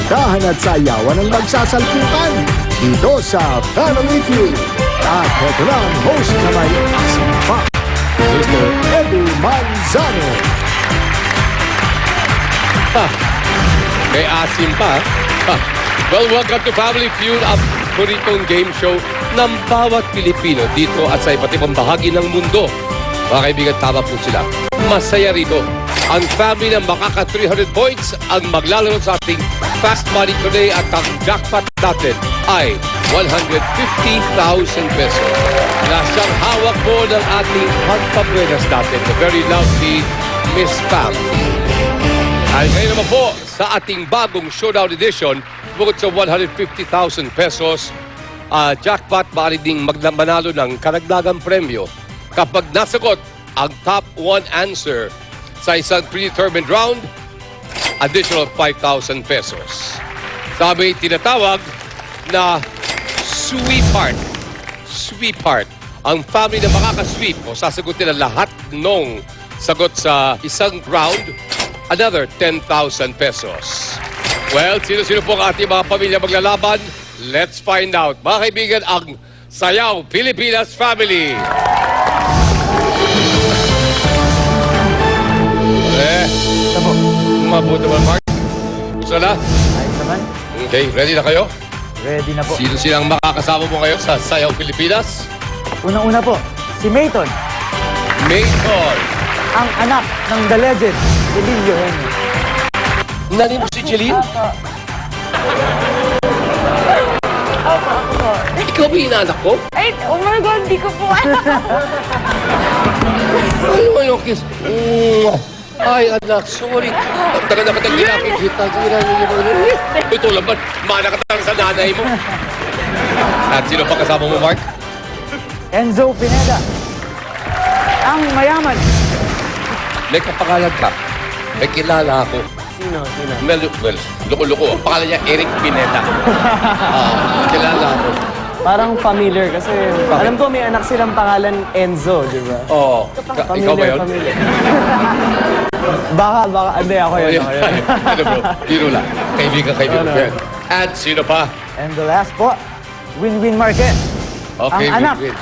kantahan at sayawan ang magsasalpukan dito sa Family Feud. At ito na ang host na may asim pa, Mr. Eddie Manzano. May asim pa. Well, welcome to Family Feud, ang puritong game show ng bawat Pilipino dito at sa iba't ibang bahagi ng mundo. Mga kaibigan, tama po sila. Masaya rito. Ang family ng makaka 300 points ang maglalaro sa ating Fast Money today at ang jackpot natin ay 150,000 pesos. Nasang hawak po ng ating pagpabuenas natin, the very lovely Miss Pam. At ngayon naman po sa ating bagong showdown edition, bukod sa 150,000 pesos, jackpot, maaari ding manalo ng karagdagang premyo kapag nasagot ang top 1 answer sa isang predetermined round, additional 5,000 pesos. Sabi, tinatawag na sweetheart. Sweetheart. Ang family na makaka-sweep o sasagutin ang lahat ng sagot sa isang round, another 10,000 pesos. Well, sino-sino po ang ating mga pamilya maglalaban? Let's find out. Mga kaibigan, ang Sayaw Pilipinas Family. Mabuti naman, Mark. Gusto na? Ayos naman. Okay, ready na kayo? Ready na po. Sino silang makakasama mo kayo sa Sayaw Pilipinas? Unang-una po, si Mayton, Mayton. ang anak ng the legend, Emilio Henry. Nani mo si Jeline? Ikaw ba yung anak ko? Ay, oh my God, di ko po alam. Ano, kiss? Ay, anak, sorry. Taga na kitang ginakikita. Ito lang ba? Mana ka talaga sa nanay mo. At sino pa kasama mo, Mark? Enzo Pineda, ang mayaman. May kapangalan ka. May kilala ako. Sino? Well, loko-loko. Ang pangalan niya, Eric Pineda. Kilala ako. Parang familiar kasi alam ko may anak silang pangalan Enzo, di ba? Oo. Ikaw ba yun? Familiar. baka, hindi ako yun. Ako yun. Ano bro? Biro lang. Kaibigan. Ano? At sino pa? And the last po, Winwin Marquez, Okay, ang anak win-win.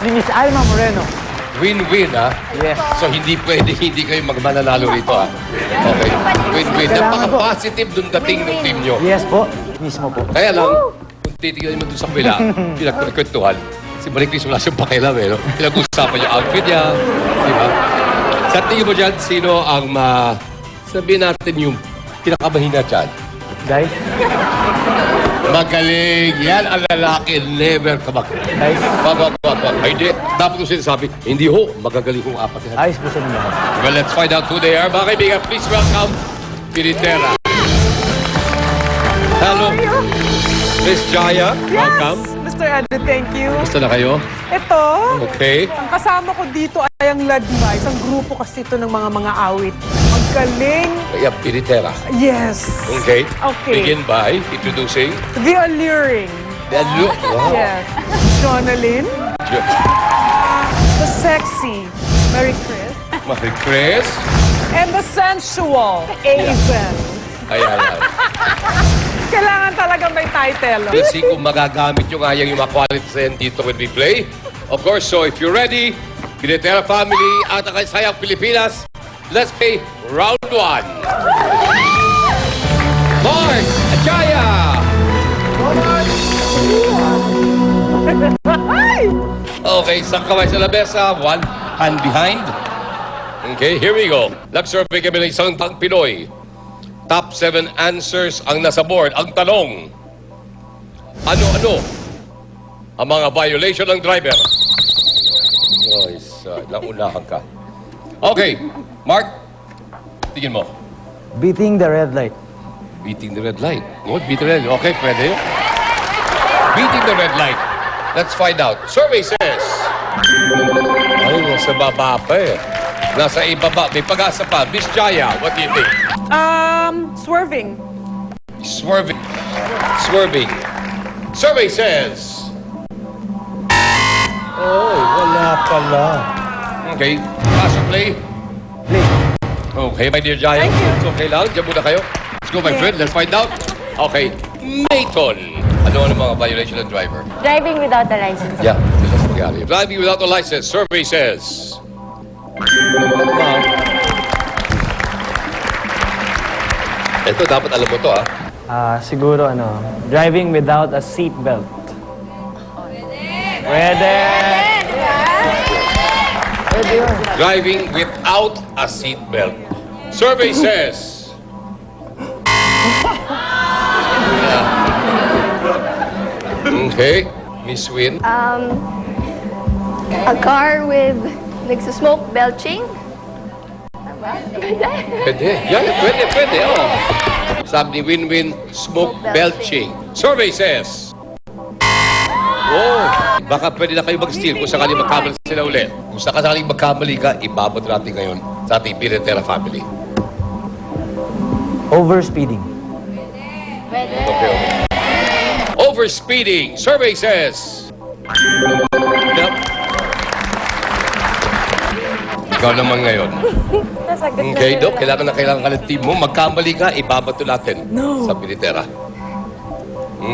ni Miss Alma Moreno. Win-win, ha? Yes. So, hindi pwede, hindi kayo magmananalo rito, ha? Okay. Win-win. Kailangan po. Napaka-positive dun dating ng team nyo. Yes po, mismo po. Kaya lang, kung titignan mo dun sa kabila, pinagkwentuhan, si Marie Chris wala siyang pakialam, eh, no? Pinag-usapan yung outfit niya, di ba? Sa tingin mo dyan, sino ang sabihin natin yung pinakamahina dyan? Guys, Magaling. Yan ang lalaki. Never kabak. guys, Wag. Ay, hindi. Dapat ko sinasabi, hindi ho. Magagaling kong apat yan. ayos po siya naman. Well, let's find out who they are. Mga kaibigan, please welcome Piritera. Hello. Miss Jaya, welcome. Mr. Edu, thank you. Gusto na kayo? Ito, Okay. ang kasama ko dito ay ang Ladma. Isang grupo kasi ito ng mga awit. Ang galing. Yeah, Piritera. Yes. Okay. Okay. Begin by introducing The Alluring. the look. Wow. Yes. Jonalyn. The Sexy. Mary Chris. Marie Chris. And the Sensual. Aizen. Ayan. Kailangan talaga may title. Let's see kung magagamit nyo nga yung mga qualities na yan dito when we play. Of course, so if you're ready, Piritera family at ang Sayaw Pilipinas, let's play round 1. Mark Jaya. Okay, isang kamay sa labesa, one hand behind. Okay, here we go. Nag-survey kami ng isang tang Pinoy. Top 7 answers ang nasa board. Ang tanong, ano-ano ang mga violation ng driver? Ay, naunahan ka. Okay, Mark, tingin mo. Beating the red light. Beating the red light. Good, beat the red light. Okay, pwede yun. Beating the red light. Let's find out. Survey says, ay, nasa baba pa eh. Nasa ibaba. May pag-asa pa. Miss Jaya, what do you think? Swerving. Swerving. Survey says, oh, wala pala. Okay, pass or play? Play. Okay, my dear Jaya. Thank you. It's okay lang. Diyan muna kayo. Let's go, my Okay. friend. Let's find out. Okay, Mayton. Ano ang mga violation ng driver? Driving without a license. Yeah, this is mangyari. Driving without a license, survey says. Ma'am. Ito, dapat alam mo to, ha? Siguro driving without a seatbelt. Pwede! Pwede yun. Driving without a seatbelt. Survey says. Yeah. Okay, Miss Win. A car with nagsasmoke belching. Pwede. Yan, pwede. Oh. Sabi ni Win-Win, smoke belching. Survey says. Oh, baka pwede na kayo mag-steal kung sakali magkamali sila ulit. Kung sakaling magkamali ka, ibabot natin ngayon sa ating Piretera family. Overspeeding. Okay. Overspeeding. Survey says. Yep. Ikaw naman ngayon. Okay, Doc, kailangan ka ng team mo. Magkamali ka, ibabato natin sa Piretera.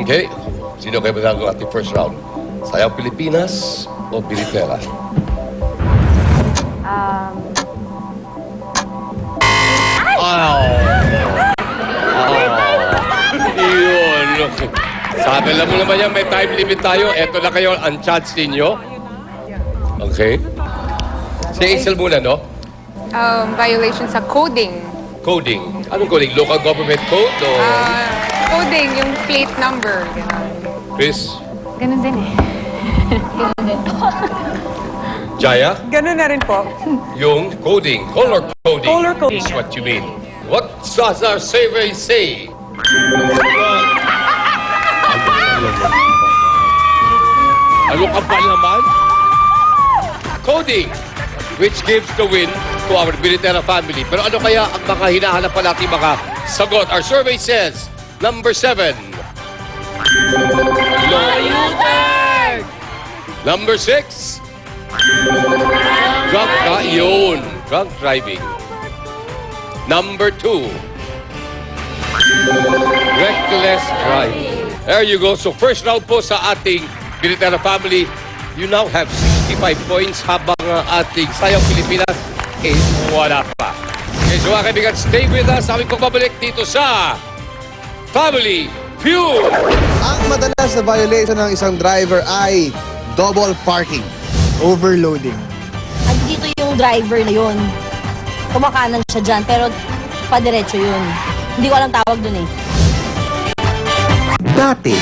Okay. Sino kayo magagawa ating first round? Sayang Pilipinas o Piretera? Yun. Okay. Sabi lang mo naman yan, may time limit tayo. Eto na kayo, ang chance ninyo. Okay. Si Hazel muna, no? Violation sa coding. Coding. Anong coding? Local government code o Coding, yung plate number. Ganun. Chris? Ganun din eh. Jaya? Ganun na rin po. Yung coding. Color coding. Color coding. Is what you mean. What does our survey say? Ano ka ba naman? Coding, which gives the win to our Piretera family. Pero ano kaya ang mga hinahanap pa natin mga sagot? Our survey says, number 7. Number 6. Drunk driving. Number 2. Reckless driving. There you go. So first round po sa ating Piretera family. You now have 65 points habang ating Sayang Pilipinas is wala pa. Okay, so mga kaibigan, stay with us. Aming pagbabalik dito sa Family Feud. Ang madalas na violation ng isang driver ay double parking. Overloading. Andito yung driver na yun. Kumakanan siya dyan, pero padiretso yun. Hindi ko alam tawag dun eh. Dati,